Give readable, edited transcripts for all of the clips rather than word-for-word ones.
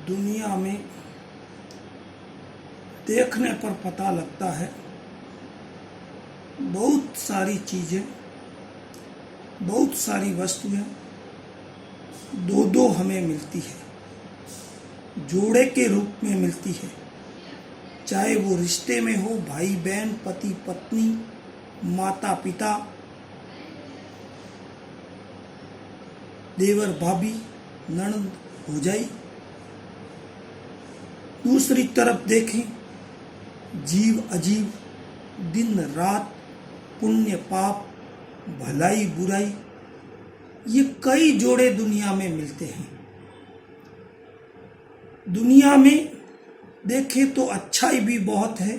दुनिया में देखने पर पता लगता है बहुत सारी चीज़ें, बहुत सारी वस्तुएं दो दो हमें मिलती है, जोड़े के रूप में मिलती है। चाहे वो रिश्ते में हो, भाई बहन, पति पत्नी, माता पिता, देवर भाभी, ननद भौजाई। दूसरी तरफ देखें, जीव अजीव, दिन रात, पुण्य पाप, भलाई बुराई, ये कई जोड़े दुनिया में मिलते हैं। दुनिया में देखें तो अच्छाई भी बहुत है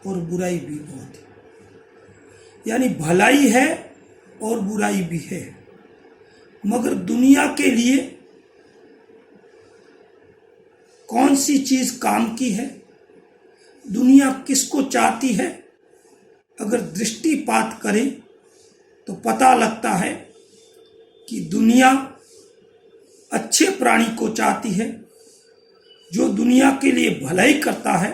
और बुराई भी बहुत है, यानी भलाई है और बुराई भी है। मगर दुनिया के लिए कौन सी चीज काम की है, दुनिया किसको चाहती है, अगर दृष्टिपात करें तो पता लगता है कि दुनिया अच्छे प्राणी को चाहती है। जो दुनिया के लिए भलाई करता है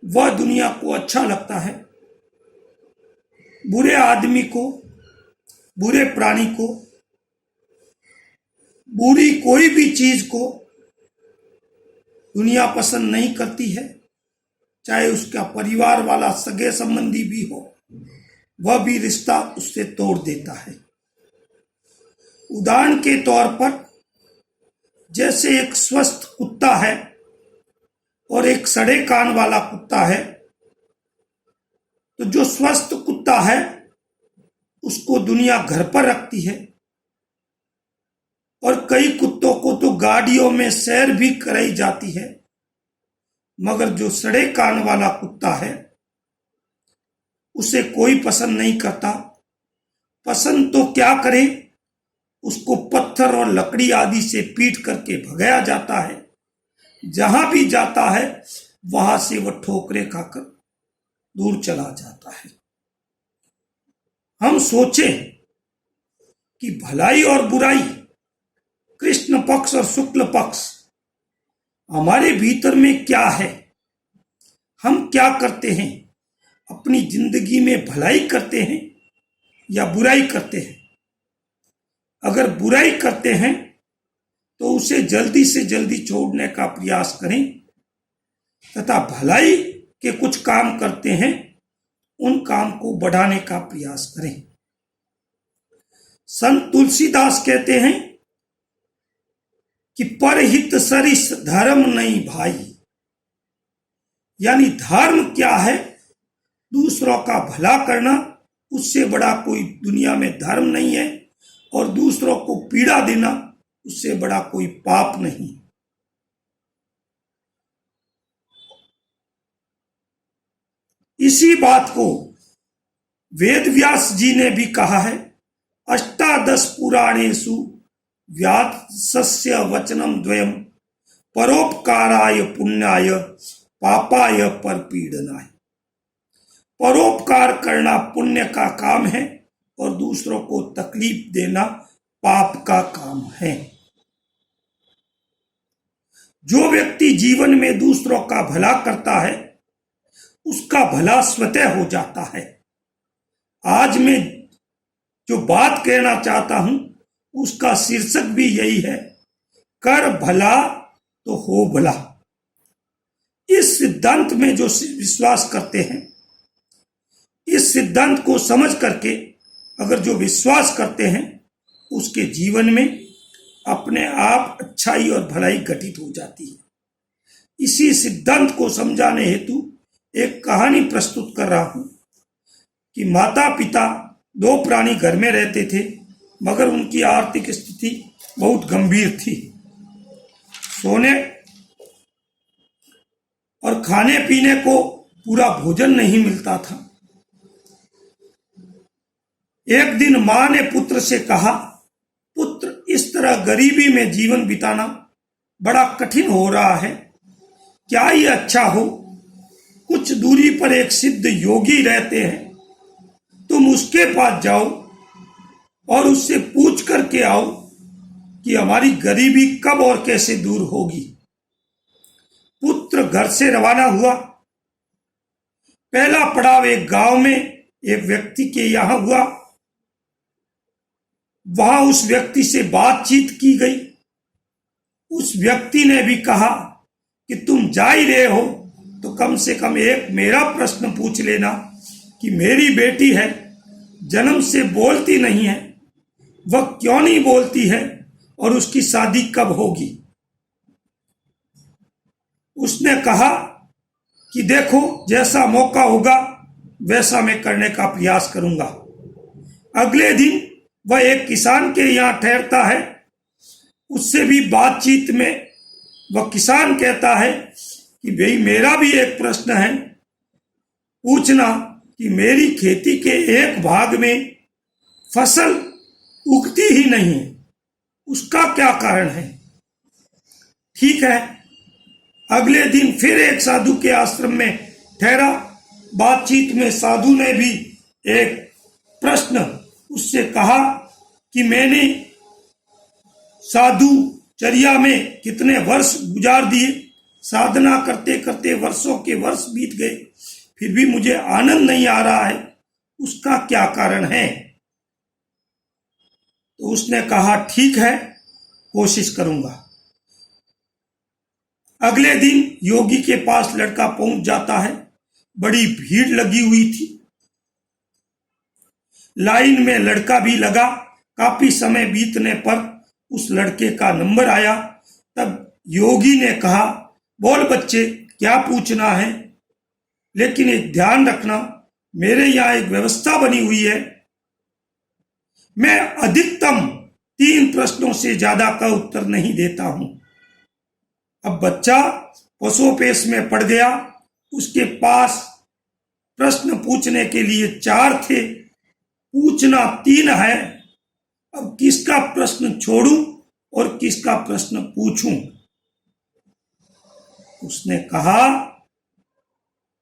वह दुनिया को अच्छा लगता है। बुरे आदमी को, बुरे प्राणी को, बुरी कोई भी चीज को दुनिया पसंद नहीं करती है। चाहे उसका परिवार वाला सगे संबंधी भी हो, वह भी रिश्ता उससे तोड़ देता है। उदाहरण के तौर पर, जैसे एक स्वस्थ कुत्ता है और एक सड़े कान वाला कुत्ता है, तो जो स्वस्थ कुत्ता है उसको दुनिया घर पर रखती है, और कई कुत्तों को तो गाड़ियों में सैर भी कराई जाती है। मगर जो सड़े कान वाला कुत्ता है उसे कोई पसंद नहीं करता। पसंद तो क्या करे, उसको पत्थर और लकड़ी आदि से पीट करके भगाया जाता है। जहां भी जाता है वहां से वह ठोकरें खाकर दूर चला जाता है। हम सोचें कि भलाई और बुराई, कृष्ण पक्ष और शुक्ल पक्ष हमारे भीतर में क्या है, हम क्या करते हैं, अपनी जिंदगी में भलाई करते हैं या बुराई करते हैं। अगर बुराई करते हैं तो उसे जल्दी से जल्दी छोड़ने का प्रयास करें, तथा भलाई के कुछ काम करते हैं उन काम को बढ़ाने का प्रयास करें। संत तुलसीदास कहते हैं कि परहित सरिस धर्म नहीं भाई, यानी धर्म क्या है, दूसरों का भला करना, उससे बड़ा कोई दुनिया में धर्म नहीं है, और दूसरों को पीड़ा देना उससे बड़ा कोई पाप नहीं। इसी बात को वेद व्यास जी ने भी कहा है, अष्टादश पुराणेषु व्यासस्य वचनम द्वयम परोपकाराय पुण्याय पापाय परपीडनाय। परोपकार करना पुण्य का काम है और दूसरों को तकलीफ देना पाप का काम है। जो व्यक्ति जीवन में दूसरों का भला करता है उसका भला स्वतः हो जाता है। आज मैं जो बात कहना चाहता हूं उसका शीर्षक भी यही है, कर भला तो हो भला। इस सिद्धांत में जो विश्वास करते हैं, इस सिद्धांत को समझ करके अगर जो विश्वास करते हैं, उसके जीवन में अपने आप अच्छाई और भलाई घटित हो जाती है। इसी सिद्धांत को समझाने हेतु एक कहानी प्रस्तुत कर रहा हूं कि माता पिता दो प्राणी घर में रहते थे, मगर उनकी आर्थिक स्थिति बहुत गंभीर थी। सोने और खाने पीने को पूरा भोजन नहीं मिलता था। एक दिन मां ने पुत्र से कहा, पुत्र, इस तरह गरीबी में जीवन बिताना बड़ा कठिन हो रहा है। क्या ये अच्छा हो? कुछ दूरी पर एक सिद्ध योगी रहते हैं, तुम उसके पास जाओ और उससे पूछ करके आओ कि हमारी गरीबी कब और कैसे दूर होगी। पुत्र घर से रवाना हुआ। पहला पड़ाव एक गांव में एक व्यक्ति के यहां हुआ। वहां उस व्यक्ति से बातचीत की गई। उस व्यक्ति ने भी कहा कि तुम जा ही रहे हो तो कम से कम एक मेरा प्रश्न पूछ लेना कि मेरी बेटी है, जन्म से बोलती नहीं है, वह क्यों नहीं बोलती है और उसकी शादी कब होगी। उसने कहा कि देखो, जैसा मौका होगा वैसा मैं करने का प्रयास करूंगा। अगले दिन वह एक किसान के यहां ठहरता है। उससे भी बातचीत में वह किसान कहता है कि भाई मेरा भी एक प्रश्न है, पूछना कि मेरी खेती के एक भाग में फसल उगती ही नहीं है, उसका क्या कारण है। ठीक है। अगले दिन फिर एक साधु के आश्रम में ठहरा। बातचीत में साधु ने भी एक प्रश्न उससे कहा कि मैंने साधु चर्या में कितने वर्ष गुजार दिए, साधना करते करते वर्षों के वर्ष बीत गए, फिर भी मुझे आनंद नहीं आ रहा है, उसका क्या कारण है। तो उसने कहा ठीक है, कोशिश करूंगा। अगले दिन योगी के पास लड़का पहुंच जाता है। बड़ी भीड़ लगी हुई थी। लाइन में लड़का भी लगा। काफी समय बीतने पर उस लड़के का नंबर आया। तब योगी ने कहा, बोल बच्चे, क्या पूछना है, लेकिन एक ध्यान रखना, मेरे यहाँ एक व्यवस्था बनी हुई है, मैं अधिकतम 3 प्रश्नों से ज्यादा का उत्तर नहीं देता हूं। अब बच्चा पसोपेश में पड़ गया। उसके पास प्रश्न पूछने के लिए 4 थे, पूछना 3 है। अब किसका प्रश्न छोड़ूं और किसका प्रश्न पूछूं। उसने कहा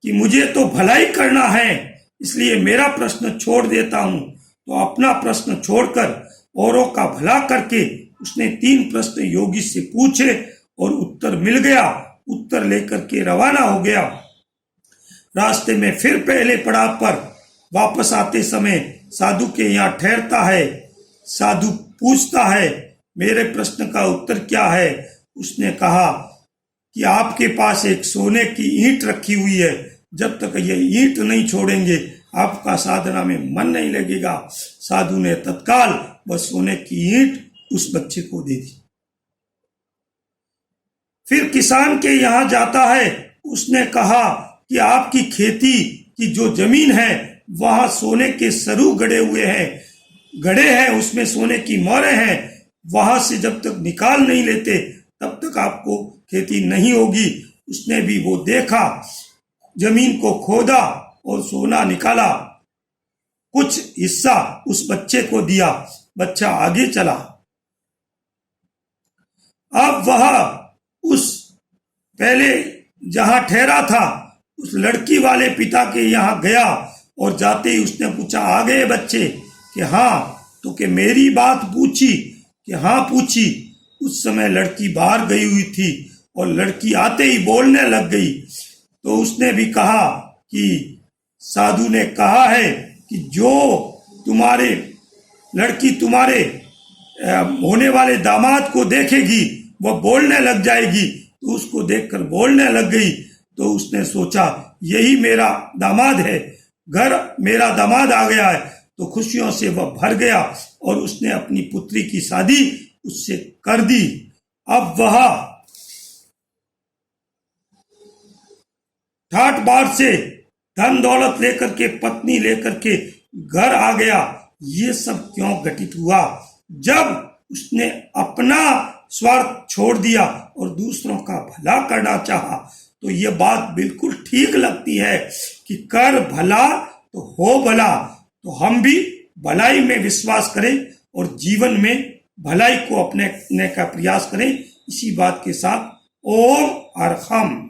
कि मुझे तो भलाई करना है, इसलिए मेरा प्रश्न छोड़ देता हूं। तो अपना प्रश्न छोड़कर औरों का भला करके उसने 3 प्रश्न योगी से पूछे और उत्तर मिल गया। उत्तर लेकर के रवाना हो गया। रास्ते में फिर पहले पड़ाव पर वापस आते समय साधु के यहाँ ठहरता है। साधु पूछता है, मेरे प्रश्न का उत्तर क्या है। उसने कहा कि आपके पास एक सोने की ईंट रखी हुई है, जब तक ये ईंट नहीं छोड़ेंगे आपका साधना में मन नहीं लगेगा। साधु ने तत्काल वह सोने की ईंट उस बच्चे को दे दी। फिर किसान के यहाँ जाता है। उसने कहा कि आपकी खेती की जो जमीन है वहां सोने के सरू गड़े हुए हैं, गड़े हैं, उसमें सोने की मोहरें हैं, वहां से जब तक निकाल नहीं लेते तब तक आपको खेती नहीं होगी। उसने भी वो देखा, जमीन को खोदा और सोना निकाला। कुछ हिस्सा उस बच्चे को दिया। बच्चा आगे चला। अब वह उस पहले जहां ठहरा था उस लड़की वाले पिता के यहाँ गया और जाते ही उसने पूछा, आ गए बच्चे? कि हाँ। तो कि मेरी बात पूछी? कि हाँ पूछी। उस समय लड़की बाहर गई हुई थी और लड़की आते ही बोलने लग गई। तो उसने भी कहा कि साधु ने कहा है कि जो तुम्हारे लड़की तुम्हारे होने वाले दामाद को देखेगी वह बोलने लग जाएगी। तो उसको देखकर बोलने लग गई। तो उसने सोचा, यही मेरा दामाद है, घर मेरा दामाद आ गया है। तो खुशियों से वह भर गया और उसने अपनी पुत्री की शादी उससे कर दी। अब वह ठाट बाट से धन दौलत लेकर के, पत्नी लेकर के घर आ गया। ये सब क्यों घटित हुआ? जब उसने अपना स्वार्थ छोड़ दिया और दूसरों का भला करना चाहा। तो ये बात बिल्कुल ठीक लगती है कि कर भला तो हो भला। तो हम भी भलाई में विश्वास करें और जीवन में भलाई को अपने का प्रयास करें। इसी बात के साथ ओम अरहम।